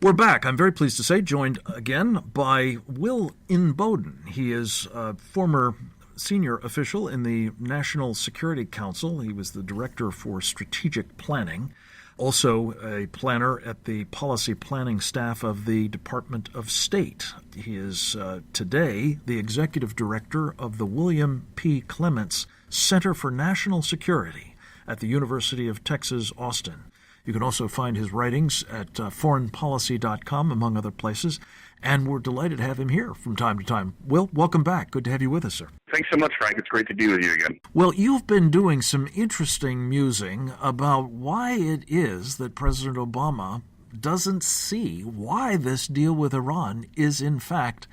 We're back. I'm very pleased to say, joined again by Will Inboden. He is a former senior official in the National Security Council. He was the director for strategic planning, also a planner at the policy planning staff of the Department of State. He is today the executive director of the William P. Clements Center for National Security at the University of Texas, Austin. You can also find his writings at foreignpolicy.com, among other places. And we're delighted to have him here from time to time. Will, welcome back. Good to have you with us, sir. Thanks so much, Frank. It's great to be with you again. Well, you've been doing some interesting musing about why it is that President Obama doesn't see why this deal with Iran is, in fact,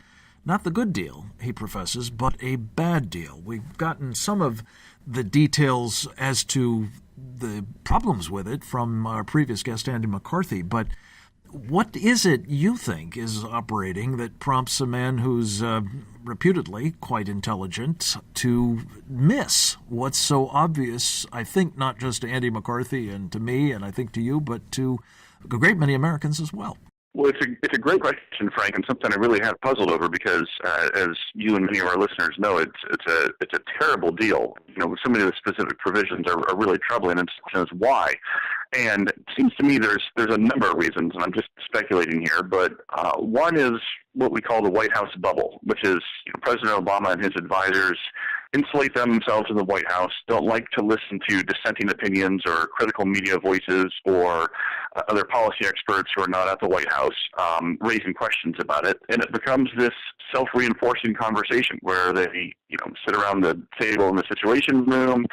not the good deal, he professes, but a bad deal. We've gotten some of the details as to the problems with it from our previous guest, Andy McCarthy, but what is it you think is operating that prompts a man who's reputedly quite intelligent to miss what's so obvious, I think, not just to Andy McCarthy and to me and I think to you, but to a great many Americans as well? Well, it's a great question, Frank, and something I really have puzzled over because, as you and many of our listeners know, it's a terrible deal. So many of the specific provisions are really troubling, and the question is why. And it seems to me there's a number of reasons, and I'm just speculating here, but one is what we call the White House bubble, which is President Obama and his advisors insulate themselves in the White House, don't like to listen to dissenting opinions or critical media voices or other policy experts who are not at the White House raising questions about it. And it becomes this self-reinforcing conversation where they sit around the table in the Situation Room,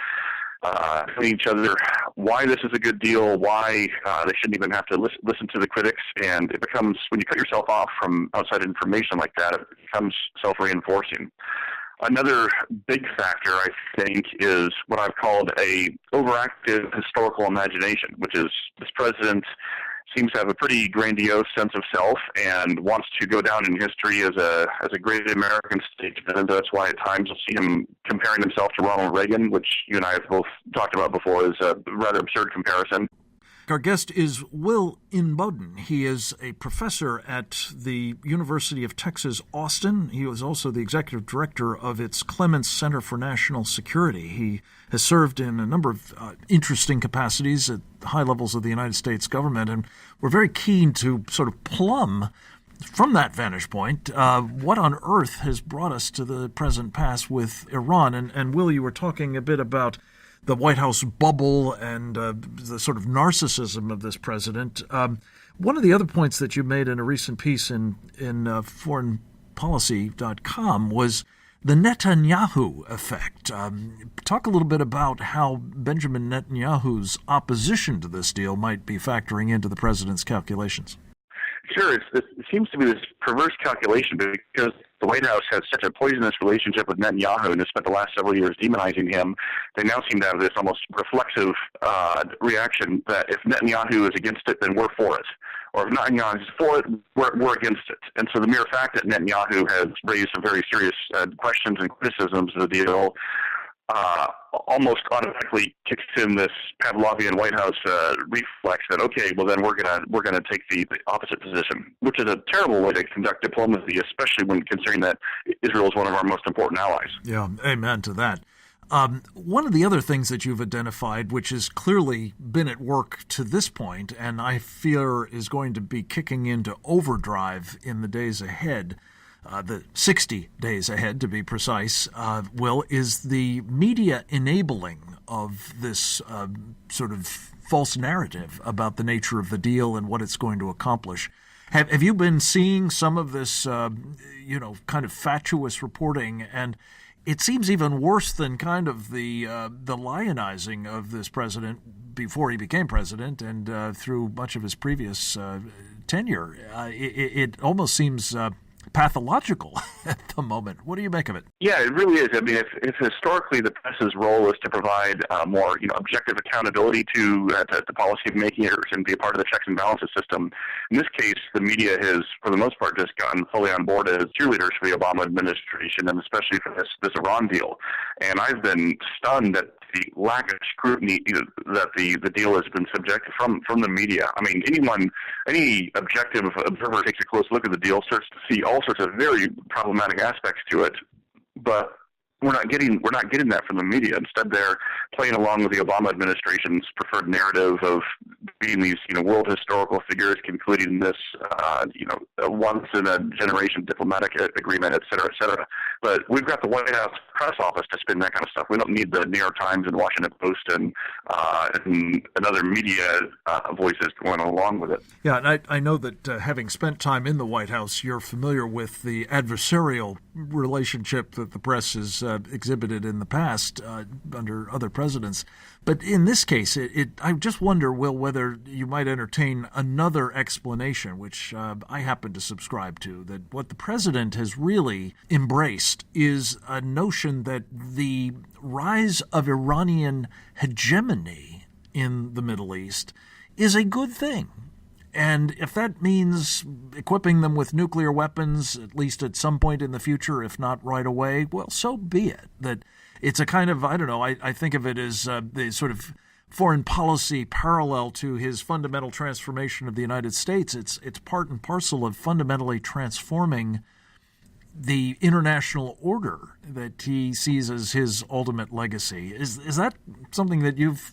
telling each other why this is a good deal, why they shouldn't even have to listen to the critics. And it becomes, when you cut yourself off from outside information like that, it becomes self-reinforcing. Another big factor, I think, is what I've called a overactive historical imagination, which is this president seems to have a pretty grandiose sense of self and wants to go down in history as a great American statesman. And that's why at times you'll see him comparing himself to Ronald Reagan, which you and I have both talked about before, is a rather absurd comparison. Our guest is Will Inboden. He is a professor at the University of Texas, Austin. He was also the executive director of its Clements Center for National Security. He has served in a number of interesting capacities at high levels of the United States government, and we're very keen to sort of plumb from that vantage point what on earth has brought us to the present pass with Iran. And Will, you were talking a bit about the White House bubble and the sort of narcissism of this president. One of the other points that you made in a recent piece in foreignpolicy.com was the Netanyahu effect. Talk a little bit about how Benjamin Netanyahu's opposition to this deal might be factoring into the president's calculations. Sure. It seems to be this perverse calculation because the White House has such a poisonous relationship with Netanyahu and has spent the last several years demonizing him. They now seem to have this almost reflexive reaction that if Netanyahu is against it, then we're for it. Or if Netanyahu is for it, we're against it. And so the mere fact that Netanyahu has raised some very serious questions and criticisms of the deal almost automatically kicks in this Pavlovian White House reflex that, okay, well then we're gonna take the opposite position, which is a terrible way to conduct diplomacy, especially when considering that Israel is one of our most important allies. Yeah, amen to that. One of the other things that you've identified, which has clearly been at work to this point, and I fear is going to be kicking into overdrive in the days ahead, the 60 days ahead to be precise, Will, is the media enabling of this sort of false narrative about the nature of the deal and what it's going to accomplish. Have you been seeing some of this, kind of fatuous reporting? And it seems even worse than kind of the lionizing of this president before he became president and through much of his previous tenure. It almost seems pathological at the moment. What do you make of it? Yeah, it really is. I mean, if historically the press's role is to provide more, objective accountability to policy makers and be a part of the checks and balances system, in this case, the media has, for the most part, just gotten fully on board as cheerleaders for the Obama administration, and especially for this Iran deal. And I've been stunned at the lack of scrutiny that the deal has been subjected from the media. I mean, any objective observer takes a close look at the deal, starts to see all sorts of very problematic aspects to it, but we're not getting that from the media. Instead, they're playing along with the Obama administration's preferred narrative of being these, world historical figures, concluding this, once in a generation diplomatic agreement, et cetera, et cetera. But we've got the White House press office to spin that kind of stuff. We don't need the New York Times and Washington Post and other media voices going along with it. Yeah, and I know that having spent time in the White House, you're familiar with the adversarial relationship that the press has exhibited in the past under other presidents. But in this case, I just wonder, Will, whether you might entertain another explanation, which I happen to subscribe to, that what the president has really embraced is a notion that the rise of Iranian hegemony in the Middle East is a good thing. And if that means equipping them with nuclear weapons, at least at some point in the future, if not right away, well, so be it. That it's a kind of, I think of it as the sort of foreign policy parallel to his fundamental transformation of the United States. It's part and parcel of fundamentally transforming the international order that he sees as his ultimate legacy. Is that something that you've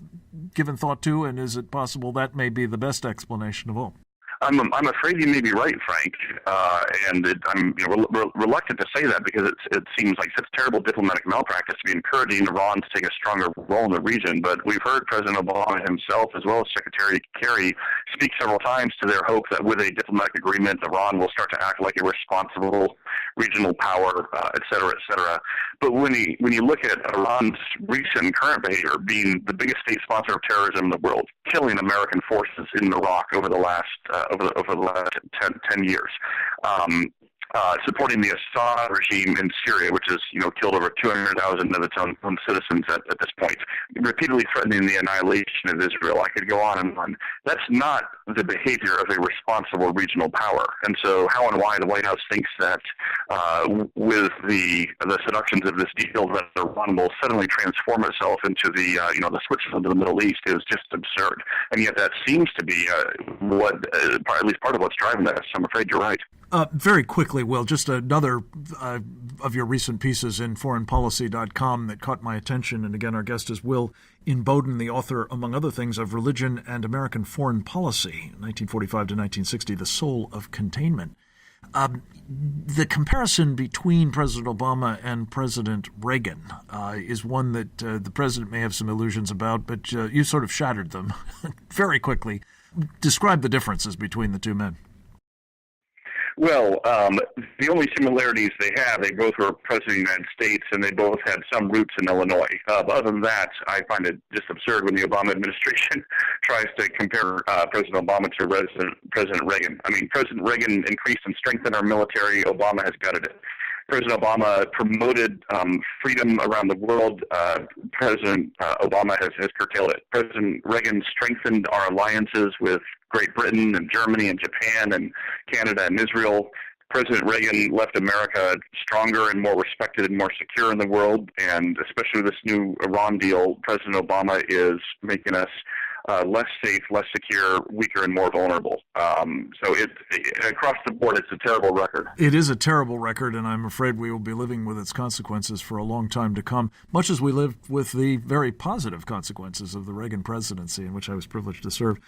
given thought to, and is it possible that may be the best explanation of all? I'm afraid you may be right, Frank, and I'm reluctant to say that because it seems like such terrible diplomatic malpractice to be encouraging Iran to take a stronger role in the region. But we've heard President Obama himself, as well as Secretary Kerry, speak several times to their hope that with a diplomatic agreement, Iran will start to act like a responsible regional power, et cetera, et cetera. But when you look at Iran's recent current behavior, being the biggest state sponsor of terrorism in the world, killing American forces in Iraq over the last 10 years, supporting the Assad regime in Syria, which has killed over 200,000 of its own citizens at this point, repeatedly threatening the annihilation of Israel. I could go on and on. That's not the behavior of a responsible regional power. And so how and why the White House thinks that with the seductions of this deal that Iran will suddenly transform itself into the Switzerland of the Middle East is just absurd. And yet that seems to be at least part of what's driving this. I'm afraid you're right. Very quickly, Will, just another of your recent pieces in foreignpolicy.com that caught my attention. And again, our guest is Will Inboden, the author, among other things, of Religion and American Foreign Policy, 1945 to 1960, The Soul of Containment. The comparison between President Obama and President Reagan is one that the president may have some illusions about, but you sort of shattered them very quickly. Describe the differences between the two men. Well, the only similarities they both were president of the United States, and they both had some roots in Illinois. But other than that, I find it just absurd when the Obama administration tries to compare President Obama to President Reagan. I mean, President Reagan increased and strengthened our military. Obama has gutted it. President Obama promoted freedom around the world. President Obama has curtailed it. President Reagan strengthened our alliances with Great Britain and Germany and Japan and Canada and Israel. President Reagan left America stronger and more respected and more secure in the world. And especially with this new Iran deal, President Obama is making us less safe, less secure, weaker, and more vulnerable. So across the board, it's a terrible record. It is a terrible record, and I'm afraid we will be living with its consequences for a long time to come, much as we lived with the very positive consequences of the Reagan presidency, in which I was privileged to serve.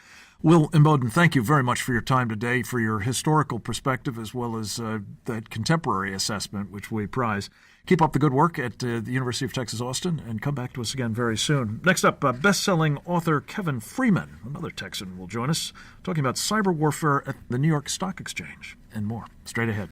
Will Inboden, thank you very much for your time today, for your historical perspective, as well as that contemporary assessment, which we prize. Keep up the good work at the University of Texas, Austin, and come back to us again very soon. Next up, best-selling author Kevin Freeman, another Texan, will join us, talking about cyber warfare at the New York Stock Exchange and more. Straight ahead.